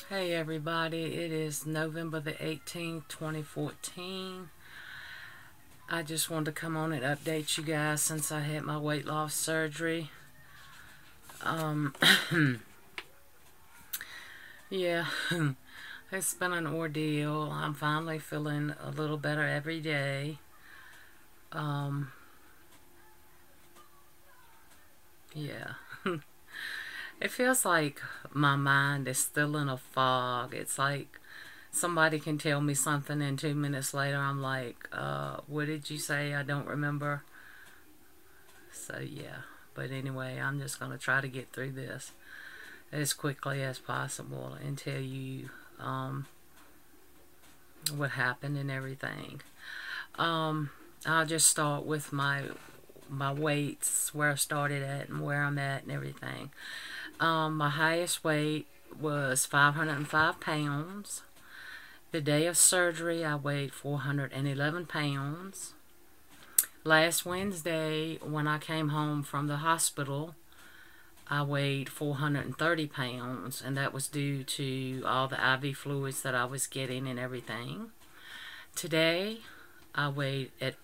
Hey everybody, it is November the 18th, 2014. I just wanted to come on and update you guys since I had my weight loss surgery. Yeah, it's been an ordeal. I'm finally feeling a little better every day. Yeah. It feels like my mind is still in a fog. It's like somebody can tell me something and 2 minutes later I'm like, what did you say? I don't remember. So yeah, but anyway, I'm just going to try to get through this as quickly as possible and tell you what happened and everything. I'll just start with my weights, where I started at and where I'm at and everything. My highest weight was 505 pounds. The day of surgery, I weighed 411 pounds. Last Wednesday, when I came home from the hospital, I weighed 430 pounds, and that was due to all the IV fluids that I was getting and everything. Today, I weighed at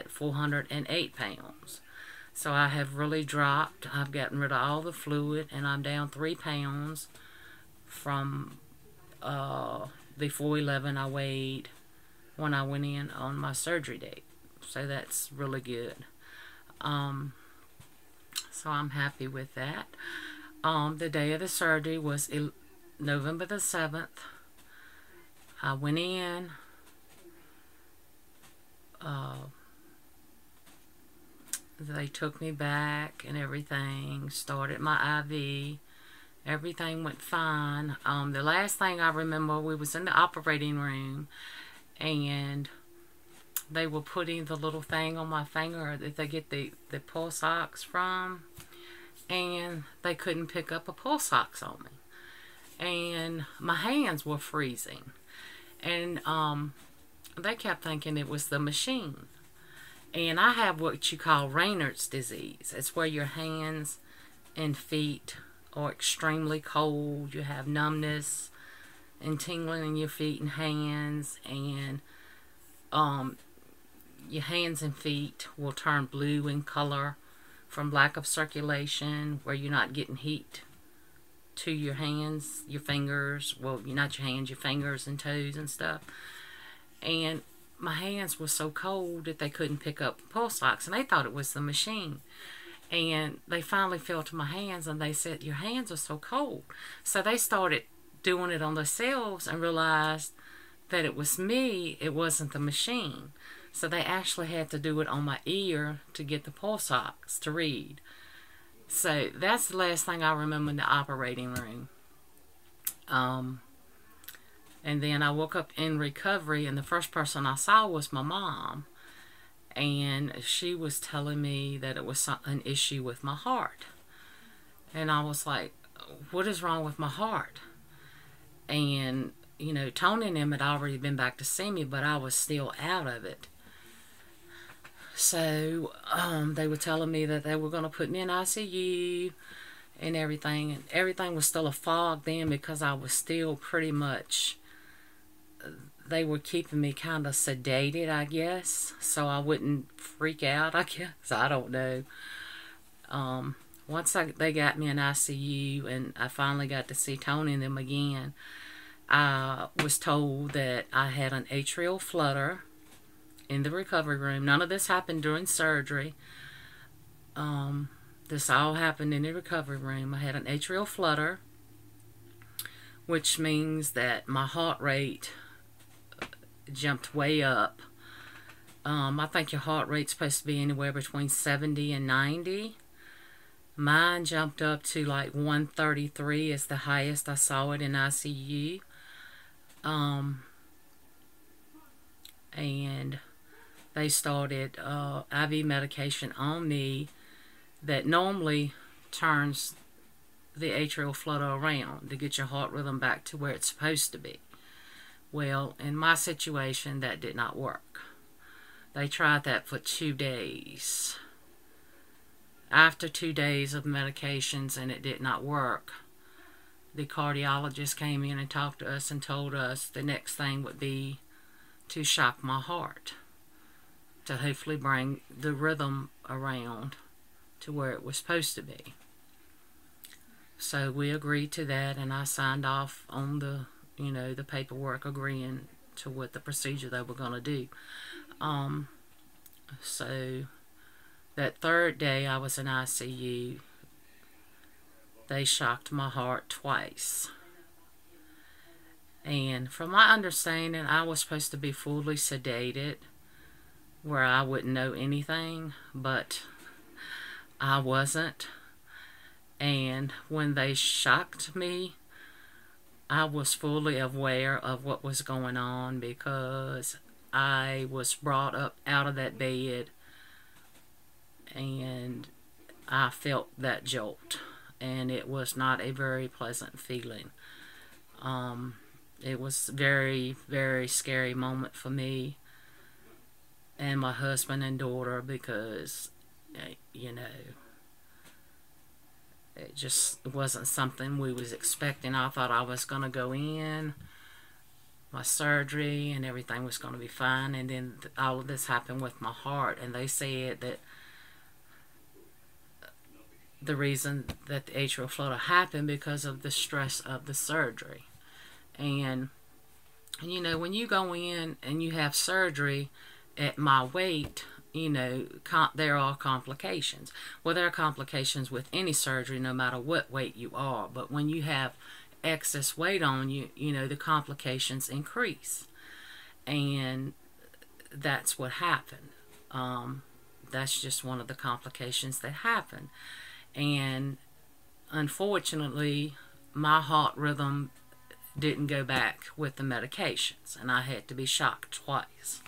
408 pounds. So I have really dropped. I've gotten rid of all the fluid, and I'm down 3 pounds from the 411 I weighed when I went in on my surgery date. So that's really good. So I'm happy with that. The day of the surgery was November the 7th. I went in. They took me back and everything, started my IV. Everything went fine. The last thing I remember, we was in the operating room, and they were putting the little thing on my finger that they get the pulse ox from, and they couldn't pick up a pulse ox on me. And my hands were freezing. And they kept thinking it was the machine. And I have what you call Raynaud's disease. It's where your hands and feet are extremely cold. You have numbness and tingling in your feet and hands, and your hands and feet will turn blue in color from lack of circulation, where you're not getting heat to your hands, your fingers. Well, not your hands, your fingers and toes and stuff. And my hands were so cold that they couldn't pick up pulse ox, and they thought it was the machine. And they finally felt my hands, and they said, your hands are so cold. So they started doing it on themselves and realized that it was me, it wasn't the machine. So they actually had to do it on my ear to get the pulse ox to read. So that's the last thing I remember in the operating room. And then I woke up in recovery, and the first person I saw was my mom. And she was telling me that it was an issue with my heart. And I was like, what is wrong with my heart? And, you know, Tony and them had already been back to see me, but I was still out of it. So they were telling me that they were going to put me in ICU and everything. And everything was still a fog then, because I was still pretty much... They were keeping me kind of sedated, I guess, so I wouldn't freak out, I guess. I don't know. Once they got me in ICU and I finally got to see Tony and them again, I was told that I had an atrial flutter in the recovery room. None of this happened during surgery. This all happened in the recovery room. I had an atrial flutter, which means that my heart rate jumped way up. I think your heart rate's supposed to be anywhere between 70 and 90. Mine jumped up to like 133 is the highest I saw it in ICU. And they started IV medication on me that normally turns the atrial flutter around to get your heart rhythm back to where it's supposed to be. Well, in my situation, that did not work. They tried that for 2 days. After 2 days of medications and it did not work, the cardiologist came in and talked to us and told us the next thing would be to shock my heart to hopefully bring the rhythm around to where it was supposed to be. So we agreed to that, and I signed off on the, the paperwork agreeing to what the procedure they were going to do. So that third day I was in ICU, they shocked my heart twice. And from my understanding, I was supposed to be fully sedated where I wouldn't know anything, but I wasn't. And when they shocked me, I was fully aware of what was going on because I was brought up out of that bed and I felt that jolt, and it was not a very pleasant feeling. It was a very, very scary moment for me and my husband and daughter because, it just wasn't something we was expecting. I thought I was going to go in, my surgery, and everything was going to be fine. And then all of this happened with my heart. And they said that the reason that the atrial flutter happened because of the stress of the surgery. And when you go in and you have surgery at my weight, there are complications. Well, there are complications with any surgery, no matter what weight you are. But when you have excess weight on you, the complications increase. And that's what happened. That's just one of the complications that happened. And unfortunately, my heart rhythm didn't go back with the medications, and I had to be shocked twice.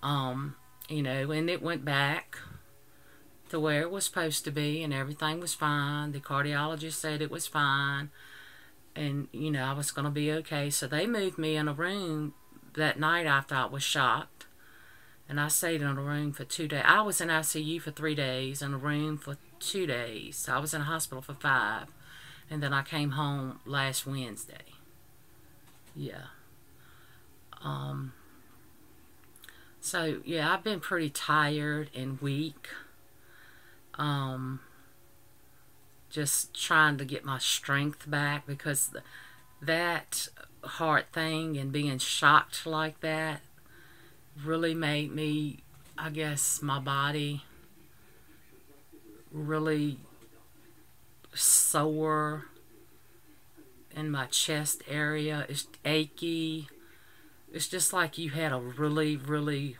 And it went back to where it was supposed to be, and everything was fine. The cardiologist said it was fine, and, I was going to be okay. So they moved me in a room that night after I was shocked, and I stayed in a room for 2 days. I was in ICU for 3 days, in a room for 2 days. So I was in a hospital for 5, and then I came home last Wednesday. Yeah. So, yeah, I've been pretty tired and weak. Just trying to get my strength back because that heart thing and being shocked like that really made me, I guess, my body really sore, and my chest area is achy. It's just like you had a really, really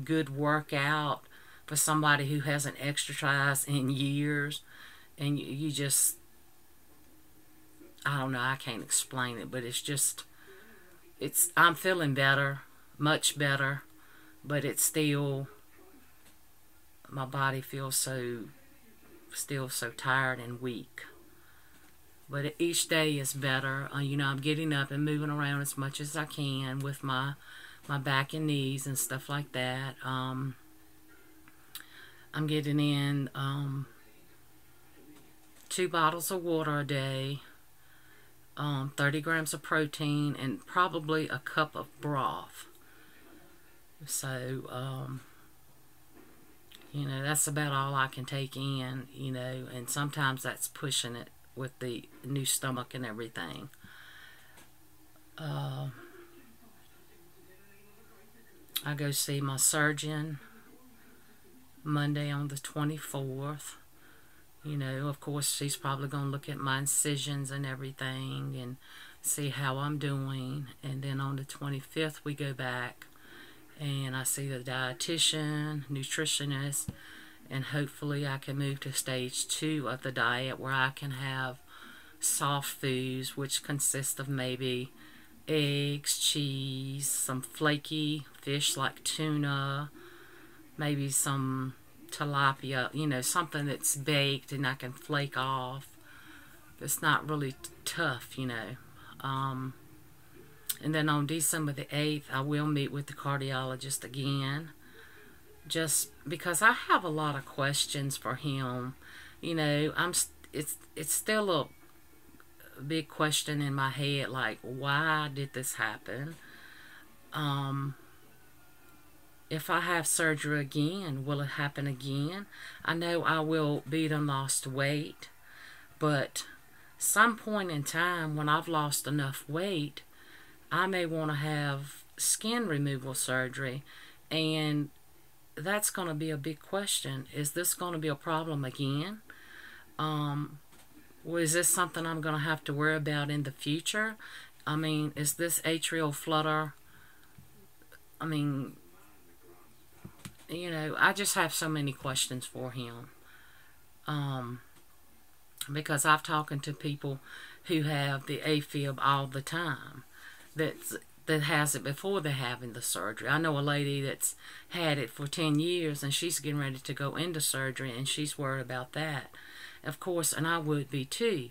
good workout for somebody who hasn't exercised in years, and you just, I don't know, I can't explain it, but I'm feeling better, much better, but it's still, my body feels still so tired and weak. But each day is better. I'm getting up and moving around as much as I can with my back and knees and stuff like that. I'm getting in 2 bottles of water a day, 30 grams of protein, and probably a cup of broth. So, that's about all I can take in, and sometimes that's pushing it with the new stomach and everything. I go see my surgeon Monday on the 24th. Of course, she's probably going to look at my incisions and everything and see how I'm doing. And then on the 25th, we go back and I see the dietitian, nutritionist, and hopefully I can move to stage 2 of the diet where I can have soft foods, which consist of maybe eggs, cheese, some flaky fish like tuna, maybe some tilapia, something that's baked and I can flake off. It's not really tough, And then on December the 8th, I will meet with the cardiologist again, just because I have a lot of questions for him. It's still big question in my head, like, why did this happen? If I have surgery again, will it happen again? I know I will beat and lost weight, but some point in time when I've lost enough weight, I may want to have skin removal surgery, and that's going to be a big question. Is this going to be a problem again? Is this something I'm going to have to worry about in the future? I mean, is this atrial flutter, I mean, you know, I just have so many questions for him. Because I've talked to people who have the AFib all the time that has it before they're having the surgery. I know a lady that's had it for 10 years and she's getting ready to go into surgery and she's worried about that. Of course, and I would be too.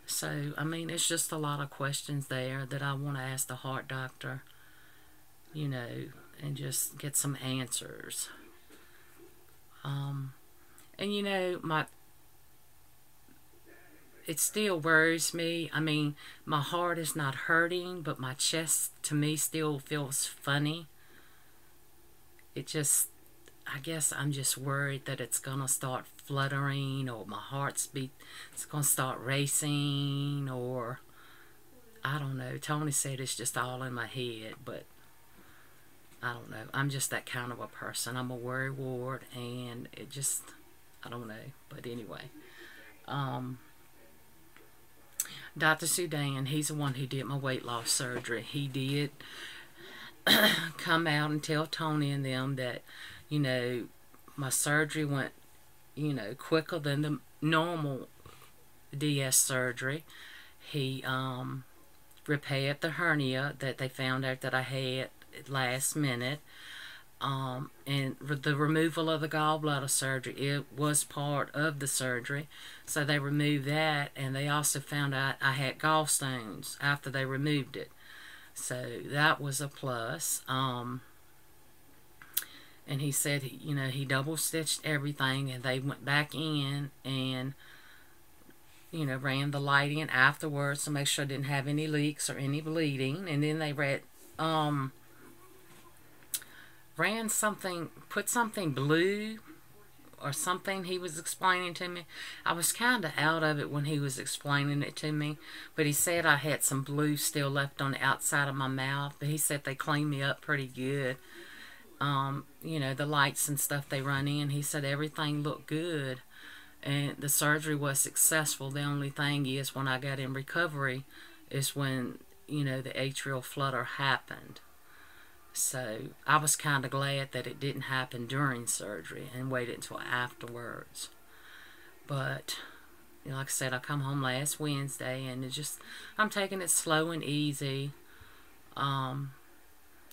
So, I mean, it's just a lot of questions there that I want to ask the heart doctor, you know, and just get some answers. And you know, it still worries me. I mean, my heart is not hurting, but my chest to me still feels funny. It just, I guess I'm just worried that it's gonna start fluttering, or my it's gonna start racing, or I don't know. Tony said it's just all in my head, but I don't know. I'm just that kind of a person. I'm a worrywart, and it just, I don't know. But anyway, Dr. Sudan, he's the one who did my weight loss surgery. He did come out and tell Tony and them that, you know, my surgery went, you know, quicker than the normal DS surgery. He repaired the hernia that they found out that I had last minute. And the removal of the gallbladder surgery, it was part of the surgery, so they removed that, and they also found out I had gallstones after they removed it, so that was a plus. And he said, you know, he double stitched everything, and they went back in and, you know, ran the light in afterwards to make sure I didn't have any leaks or any bleeding, and then they ran something, put something blue or something he was explaining to me. I was kind of out of it when he was explaining it to me, but he said I had some blue still left on the outside of my mouth, but he said they cleaned me up pretty good. You know, the lights and stuff they run in, he said everything looked good, and the surgery was successful. The only thing is, when I got in recovery is when, you know, the atrial flutter happened. So I was kind of glad that it didn't happen during surgery and waited until afterwards. But, you know, like I said, I come home last Wednesday, and it just, I'm taking it slow and easy.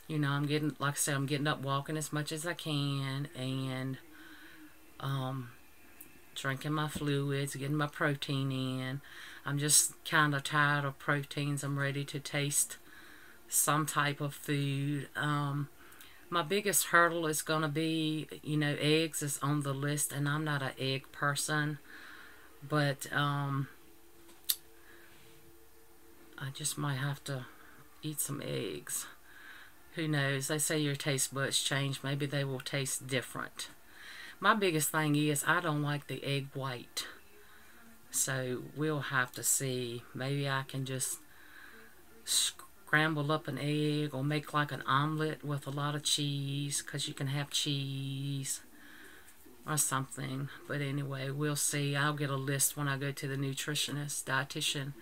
You know, I'm getting, like I said, I'm getting up walking as much as I can, and drinking my fluids, getting my protein in. I'm just kind of tired of proteins. I'm ready to taste some type of food. My biggest hurdle is going to be, you know, eggs is on the list, and I'm not an egg person, but I just might have to eat some eggs. Who knows? They say your taste buds change. Maybe they will taste different. My biggest thing is I don't like the egg white, so we'll have to see. Maybe I can just scramble up an egg, or make like an omelet with a lot of cheese, because you can have cheese or something. But anyway, we'll see. I'll get a list when I go to the nutritionist, dietitian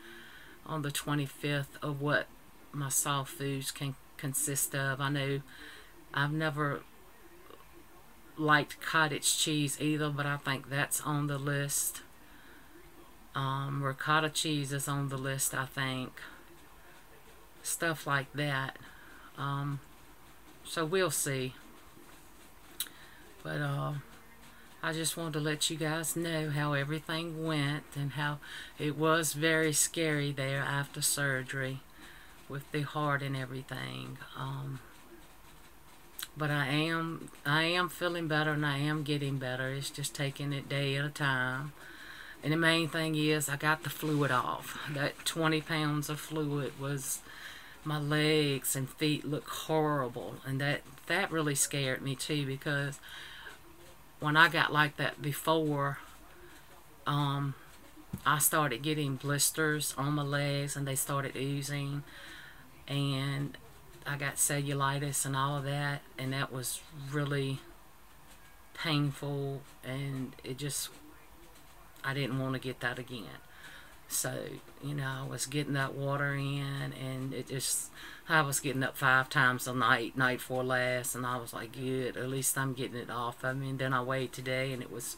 on the 25th of what my soft foods can consist of. I know I've never liked cottage cheese either, but I think that's on the list. Ricotta cheese is on the list, I think. Stuff like that. So we'll see. But I just wanted to let you guys know how everything went, and how it was very scary there after surgery with the heart and everything. But I am feeling better, and I am getting better. It's just taking it day at a time. And the main thing is I got the fluid off. That 20 pounds of fluid was, my legs and feet look horrible. And that really scared me too, because when I got like that before, I started getting blisters on my legs and they started oozing. And I got cellulitis and all of that. And that was really painful. And it just, I didn't want to get that again. So, you know, I was getting that water in, and it just, I was getting up 5 times a night before last, and I was like, good, at least I'm getting it off of me. And then I weighed today, and it was,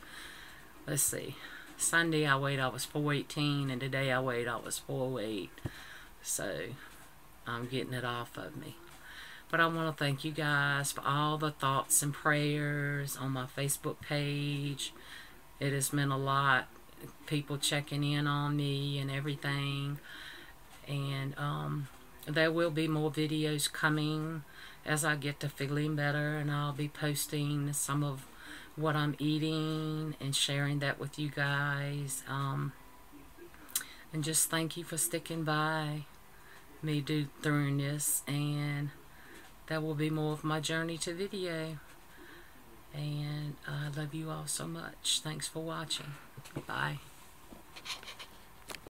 let's see, Sunday I was 418, and today I was 408. So, I'm getting it off of me. But I want to thank you guys for all the thoughts and prayers on my Facebook page. It has meant a lot. People checking in on me and everything. And there will be more videos coming as I get to feeling better, and I'll be posting some of what I'm eating and sharing that with you guys. And just thank you for sticking by me during this, and that will be more of my journey to video. And I love you all so much. Thanks for watching. Bye.